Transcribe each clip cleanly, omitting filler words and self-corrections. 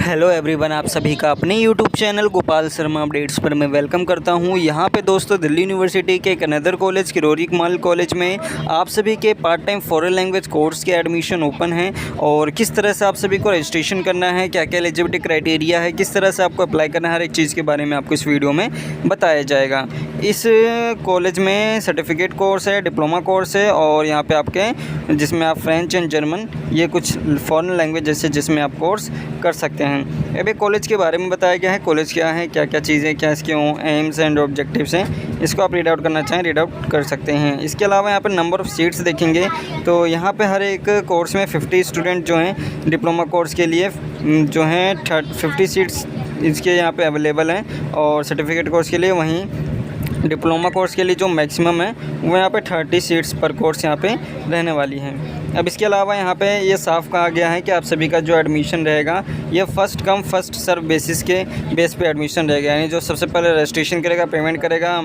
Hello everyone, आप सभी का अपने YouTube channel Gopal Sharma updates पर मैं वेलकम करता हूं। यहां पे दोस्तों दिल्ली यूनिवर्सिटी के एक अनदर कॉलेज किरोरी कमाल कॉलेज में आप सभी के part time foreign language course के एडमिशन ओपन हैं और किस तरह से आप सभी को रजिस्ट्रेशन करना है, क्या क्या एलिजिबिलिटी क्राइटेरिया है, किस तरह से आपको अप्लाई करना है, हर एक चीज़ के बारे में आपको इस वीडियो में बताया जाएगा। इस कॉलेज में सर्टिफिकेट कोर्स है, डिप्लोमा कोर्स है और यहाँ पर आपके जिसमें आप फ्रेंच एंड जर्मन ये कुछ फॉरेन लैंग्वेज जैसे जिसमें आप कोर्स कर सकते हैं। अभी कॉलेज के बारे में बताया गया है, कॉलेज क्या है, क्या क्या चीज़ें, क्या इसके एम्स एंड ऑब्जेक्टिव्स हैं, इसको आप रीड आउट करना चाहें रीड आउट कर सकते हैं। इसके अलावा यहाँ पर नंबर ऑफ़ सीट्स देखेंगे तो यहाँ पे हर एक कोर्स में 50 स्टूडेंट जो हैं डिप्लोमा कोर्स के लिए जो हैं 50 सीट्स इसके यहाँ पे अवेलेबल हैं और सर्टिफिकेट कोर्स के लिए वहीं डिप्लोमा कोर्स के लिए जो मैक्सिमम है वो यहाँ पे 30 सीट्स पर कोर्स यहाँ पे रहने वाली हैं। अब इसके अलावा यहाँ पे ये साफ कहा गया है कि आप सभी का जो एडमिशन रहेगा ये first come first serve basis के बेस पे एडमिशन रहेगा, यानी जो सबसे पहले रजिस्ट्रेशन करेगा, पेमेंट करेगा,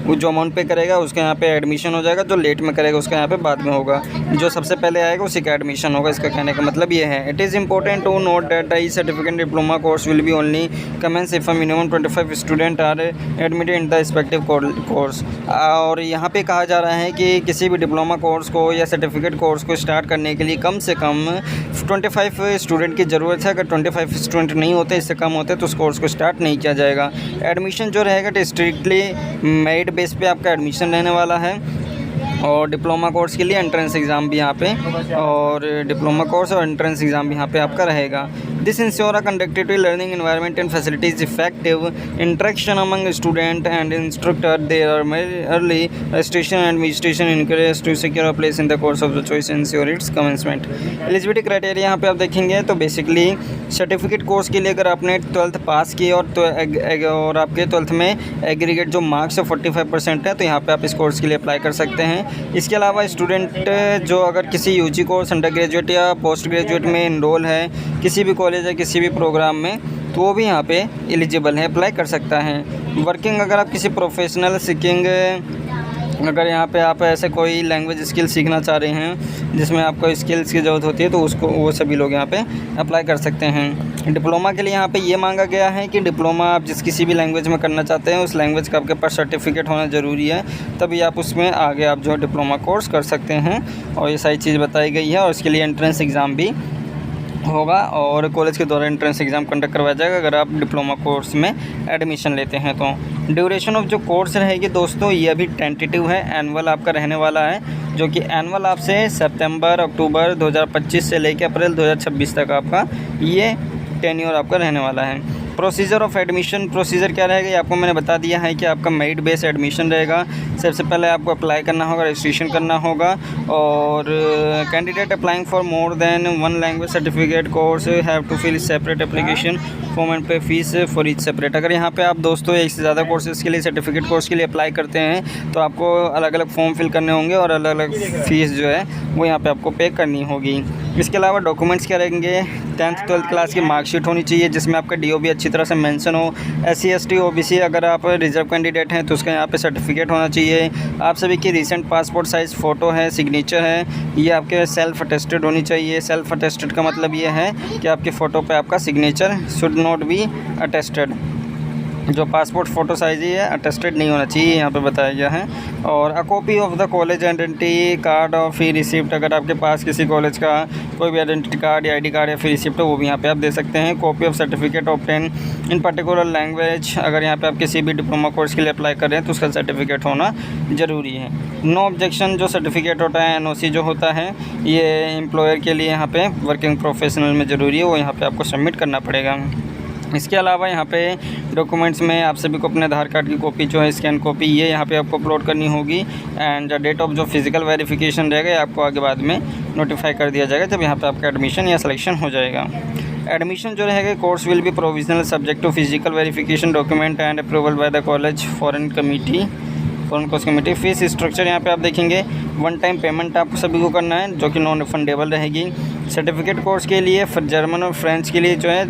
वो जो अमाउंट पे करेगा उसका यहाँ पे एडमिशन हो जाएगा, जो लेट में करेगा उसका यहाँ पे बाद में होगा, जो सबसे पहले आएगा उसी का एडमिशन होगा। इसका कहने का मतलब ये है, it is important to note that e certificate diploma course will be only commence if a minimum 25 student are admitted in the respective course. और यहाँ पे कहा जा रहा है कि किसी भी डिप्लोमा कोर्स को या सर्टिफिकेट कोर्स को स्टार्ट करने के लिए कम से कम 25 स्टूडेंट की ज़रूरत है। अगर 25 स्टूडेंट नहीं होते, इससे कम होते तो उस कोर्स को स्टार्ट नहीं किया जाएगा। एडमिशन जो रहेगा तो स्ट्रिक्टली मेरिट बेस पे आपका एडमिशन रहने वाला है और डिप्लोमा कोर्स के लिए एंट्रेंस एग्ज़ाम भी यहाँ पे और डिप्लोमा कोर्स और एंट्रेंस एग्ज़ाम भी यहाँ पे आपका रहेगा। This ensure a conductive learning environment and facilities effective interaction among student and instructor. There are early registration and administration encourage to secure a place in the course of the choice ensure its commencement. Eligibility criteria यहाँ पे आप देखेंगे तो basically certificate course के लिए अगर आपने 12th पास की और आपके 12th में एग्रीगेट जो मार्क्स है 45% है तो यहाँ पे आप इस कोर्स के लिए अप्लाई कर सकते हैं। इसके अलावा स्टूडेंट जो अगर किसी यूजी कोर्स अंडर ग्रेजुएट या पोस्ट ग्रेजुएट में इनरोल है किसी भी कॉलेज या किसी भी प्रोग्राम में तो वो भी यहाँ पे एलिजिबल है, अप्लाई कर सकता है। वर्किंग अगर आप किसी प्रोफेशनल सीखिंग अगर यहाँ पे आप ऐसे कोई लैंग्वेज स्किल सीखना चाह रहे हैं जिसमें आपको स्किल्स की ज़रूरत होती है तो उसको वो सभी लोग यहाँ पे अप्लाई कर सकते हैं। डिप्लोमा के लिए यहाँ पे ये मांगा गया है कि डिप्लोमा आप जिस किसी भी लैंग्वेज में करना चाहते हैं उस लैंग्वेज का आपके पास सर्टिफिकेट होना ज़रूरी है, तभी आप उसमें आगे आप जो डिप्लोमा कोर्स कर सकते हैं और ये सारी चीज़ बताई गई है। और इसके लिए एंट्रेंस एग्ज़ाम भी होगा और कॉलेज के द्वारा एंट्रेंस एग्ज़ाम कंडक्ट करवाया जाएगा अगर आप डिप्लोमा कोर्स में एडमिशन लेते हैं तो। ड्यूरेशन ऑफ जो कोर्स रहेगी दोस्तों ये अभी टेंटेटिव है, एनुअल आपका रहने वाला है, जो कि एनुअल आपसे सितंबर अक्टूबर 2025 से लेकर अप्रैल 2026 तक आपका ये टेन्योर आपका रहने वाला है। प्रोसीजर ऑफ एडमिशन प्रोसीजर क्या रहेगा ये आपको मैंने बता दिया है कि आपका मेरिट बेस्ड एडमिशन रहेगा। सबसे पहले आपको अप्लाई करना होगा, रजिस्ट्रेशन करना होगा और candidate applying for more than 1 language certificate course have to fill separate application form and pay fees for each separate. अगर यहाँ पे आप दोस्तों एक से ज़्यादा कोर्सेज़ के लिए सर्टिफिकेट कोर्स के लिए अप्लाई करते हैं तो आपको अलग अलग फॉर्म फिल करने होंगे और अलग अलग फ़ीस जो है वो यहाँ पे आपको पे करनी होगी। इसके अलावा डॉक्यूमेंट्स क्या रहेंगे, 10th 12th क्लास की मार्कशीट होनी चाहिए जिसमें आपका DOB अच्छी तरह से मेंशन हो। SC ST OBC अगर आप रिजर्व कैंडिडेट हैं तो उसका यहाँ पे सर्टिफिकेट होना चाहिए। आप सभी की रीसेंट पासपोर्ट साइज़ फ़ोटो है, सिग्नेचर है, ये आपके सेल्फ अटेस्टेड होनी चाहिए। सेल्फ अटेस्टेड का मतलब ये है कि आपके फ़ोटो पे आपका signature should not be attested, जो पासपोर्ट फ़ोटो साइज़ ही है अटेस्टेड नहीं होना चाहिए, यहाँ पे बताया गया है। और a copy of the college identity card और फी रिसिप्ट, अगर आपके पास किसी कॉलेज का कोई भी आइडेंटिटी कार्ड या ID कार्ड या फी रिसिप्ट है वो भी यहाँ पे आप दे सकते हैं। Copy of certificate obtain in particular language, अगर यहाँ पे आप किसी भी डिप्लोमा कोर्स के लिए अप्लाई कर रहे हैं तो उसका सर्टिफिकेट होना ज़रूरी है। नो ऑब्जेक्शन जो सर्टिफिकेट होता है, NOC जो होता है ये एम्प्लॉयर के लिए यहाँ पे वर्किंग प्रोफेशनल में ज़रूरी है, वो यहाँ पे आपको सबमिट करना पड़ेगा। इसके अलावा यहाँ पे डॉक्यूमेंट्स में आप सभी को अपने आधार कार्ड की कॉपी जो है स्कैन कॉपी ये यहाँ पे आपको अपलोड करनी होगी एंड डेट ऑफ जो फिज़िकल वेरिफिकेशन रहेगा ये आपको आगे बाद में नोटिफाई कर दिया जाएगा जब यहाँ पे आपका एडमिशन या सिलेक्शन हो जाएगा। एडमिशन जो रहेगा course will be provisional subject to physical verification document and approval by the college foreign course committee. Fees structure यहाँ पे आप देखेंगे 1 टाइम पेमेंट आपको सभी को करना है जो कि नॉन रिफंडेबल रहेगी। सर्टिफिकेट कोर्स के लिए जर्मन और फ्रेंच के लिए जो है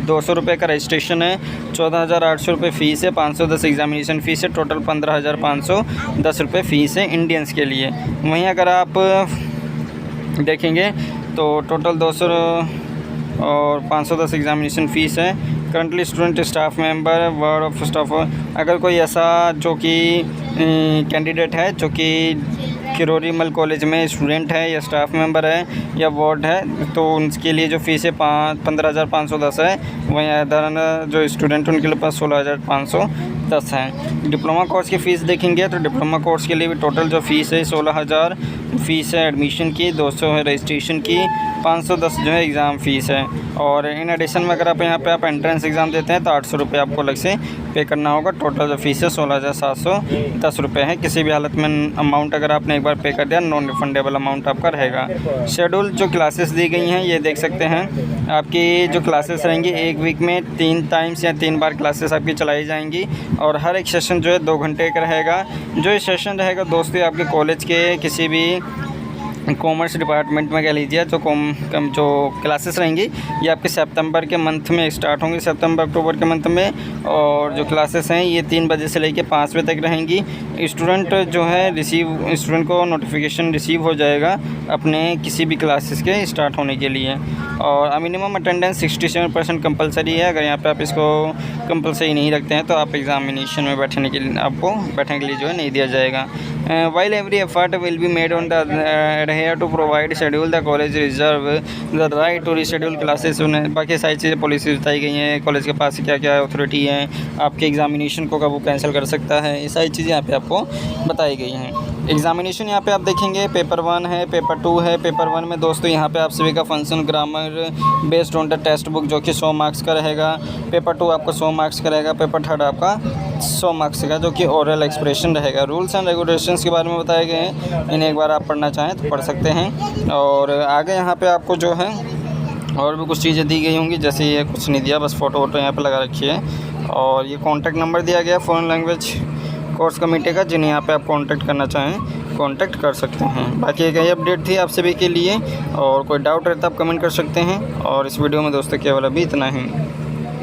200 रुपये का रजिस्ट्रेशन है, 14,800 रुपये फ़ीस है, 510 एग्जामिनेशन फ़ीस है, टोटल 15,510 रुपये फ़ीस है इंडियंस के लिए। वहीं अगर आप देखेंगे तो टोटल और 510 एग्ज़ामिनेशन फ़ीस है। Currently student staff member word of staff, अगर कोई ऐसा जो कि कैंडिडेट है जो कि किरोरी मल कॉलेज में स्टूडेंट है या स्टाफ मेंबर है या वार्ड है, तो उनके लिए जो फ़ीस है 15,510 है। वहीं अदर जो स्टूडेंट उनके लिए पास 16,510 है। डिप्लोमा कोर्स की फ़ीस देखेंगे तो डिप्लोमा कोर्स के लिए भी टोटल जो फ़ीस है 16,000 फ़ीस है एडमिशन की, 200 है रजिस्ट्रेशन की, 510 जो है एग्ज़ाम फ़ीस है। और इन एडिशन में अगर आप यहाँ पे आप एंट्रेंस एग्ज़ाम देते हैं तो 800 रुपये आपको अलग से पे करना होगा। टोटल जो फ़ीस है 16,710 रुपये है। किसी भी हालत में अमाउंट अगर आपने एक बार पे कर दिया नॉन रिफंडेबल अमाउंट आपका रहेगा। शेड्यूल जो क्लासेस दी गई हैं ये देख सकते हैं। आपकी जो क्लासेस रहेंगी एक वीक में 3 टाइम्स या 3 बार क्लासेस आपकी चलाई जाएंगी और हर एक सेशन जो है 2 घंटे का रहेगा। जो ये सेशन रहेगा दोस्तों आपके कॉलेज के किसी भी कॉमर्स डिपार्टमेंट में कह लीजिए जो क्लासेस रहेंगी ये आपके सितंबर के मंथ में स्टार्ट होंगी, सितंबर अक्टूबर के मंथ में। और जो क्लासेस हैं ये 3 बजे से लेकर 5 बजे तक रहेंगी। स्टूडेंट को नोटिफिकेशन रिसीव हो जाएगा अपने किसी भी क्लासेस के स्टार्ट होने के लिए। और मिनिमम अटेंडेंस 67% कंपलसरी है। अगर यहाँ पे आप इसको कंपलसरी नहीं रखते हैं तो आप एग्ज़ामिनेशन में बैठने के लिए जो है नहीं दिया जाएगा। While every effort will be made on the here to provide schedule, the college reserve the right to reschedule classes। बाकी सारी चीज़ें पॉलिसी बताई गई हैं, कॉलेज के पास क्या क्या अथॉरिटी है, आपके एग्ज़ामिनेशन को कब वो कैंसिल कर सकता है, ये सारी चीज़ें यहाँ पे आपको बताई गई हैं। एग्ज़ामिनेशन यहाँ पे आप देखेंगे पेपर 1 है, पेपर 2 है। पेपर 1 में दोस्तों यहाँ पे आप सभी का function grammar based on the text book जो कि 100 मार्क्स का रहेगा। पेपर 2 आपका 100 मार्क्स का रहेगा। पेपर 3 आपका 100 मार्क्स का जो कि ओरल एक्सप्रेशन रहेगा। रूल्स एंड रेगुलेशंस के बारे में बताए गए हैं, इन्हें एक बार आप पढ़ना चाहें तो पढ़ सकते हैं। और आगे यहाँ पे आपको जो है और भी कुछ चीज़ें दी गई होंगी, जैसे ये कुछ नहीं दिया, बस फ़ोटो वोटो यहाँ पे लगा रखी है। और ये कॉन्टैक्ट नंबर दिया गया फॉरेन लैंग्वेज कोर्स कमेटी का, जिन्हें यहाँ पे आप कांटेक्ट करना चाहें कांटेक्ट कर सकते हैं। बाकी एक यही अपडेट थी आप सभी के लिए, और कोई डाउट रहता आप कमेंट कर सकते हैं। और इस वीडियो में दोस्तों केवल अभी इतना ही।